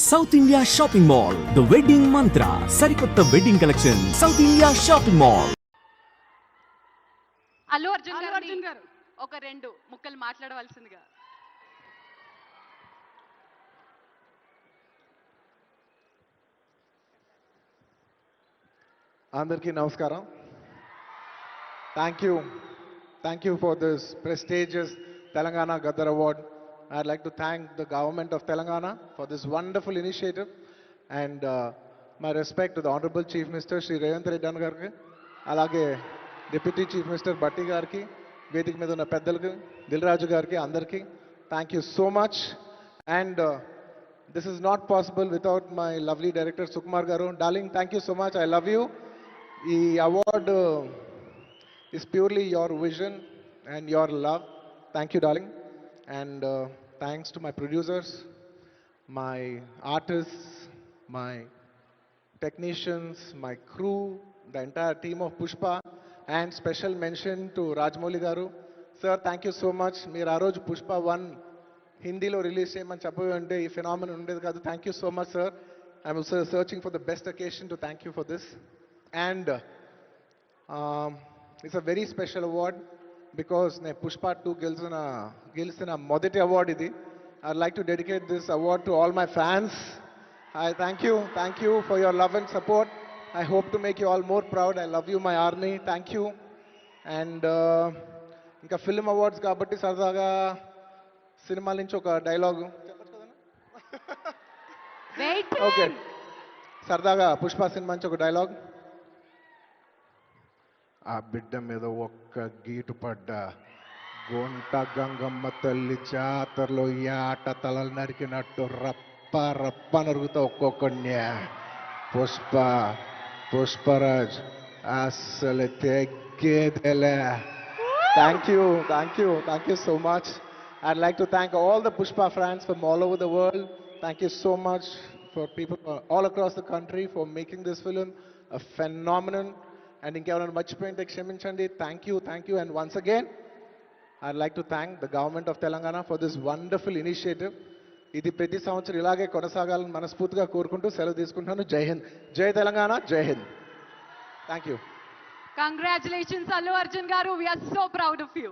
South India shopping mall the wedding మంత్ర సరికొత్త wedding collection south India shopping mall. Allu Arjun గారు ఒక రెండు ముక్కలు మాట్లాడవలసిందిగా. అందరికీ నమస్కారం. Thank you for this prestigious Telangana Gaddar Award. I'd like to thank the government of Telangana for this wonderful initiative, and my respect to the Honorable Chief Minister Shri Revanth Reddy Gariki, alage Deputy Chief Minister Batti Gariki, Vedik మీద ఉన్న పెద్దలకు, దిల్ రాజు గారికి, అందరికీ thank you so much. And this is not possible without my lovely director Sukumar garu. Darling, thank you so much. I love you. The award is purely your vision and your love. Thank you, darling. And thanks to my producers, my artists, my technicians, my crew, the entire team of Pushpa, and special mention to Rajamouli garu. Sir, thank you so much. Meer aa roju Pushpa 1 Hindilo release cheyamani cheppante ee phenomenon undedi kaadu. Thank you so much, sir. I'm also searching for the best occasion to thank you for this. And it's a very special award because ne Pushpa 2 గెలిచిన మొదటి award ఇది. I'd like to dedicate this award to all my fans. I thank you for your love and support. I hope to make you all more proud. I love you, my army. Thank you. And ఇంకా film awards కాబట్టి సరదాగా సినిమాల నుంచి ఒక dialogue okay, సరదాగా Pushpa cinema నుంచి ఒక dialogue. ఆ బిడ్డ మీద ఒక్క గీటు పడ్డా గుంట గంగమ్మ తల్లి జాతరలో ఈ ఆట తలలు నరికినట్టు రప్ప రప్ప నరుగుతా ఒక్కొక్కడిని. పుష్పరాజ్ అసలు తెగ్గేదేలే. Thank you so much. I'd like to thank all the Pushpa fans from all over the world. Thank you so much for people all across the country for making this film a phenomenon. And ఇంకెవరైనా మర్చిపోయింటే క్షమించండి. Thank you. And once again, I'd like to thank the government of Telangana for this wonderful initiative. ఇది ప్రతి సంవత్సరం ఇలాగే కొనసాగాలని మనస్ఫూర్తిగా కోరుకుంటూ సెలవు తీసుకుంటున్నాను. జై హింద్, జై తెలంగాణ, జై Hind. Thank you. Congratulations Allu Arjun గారు. We are so proud of you.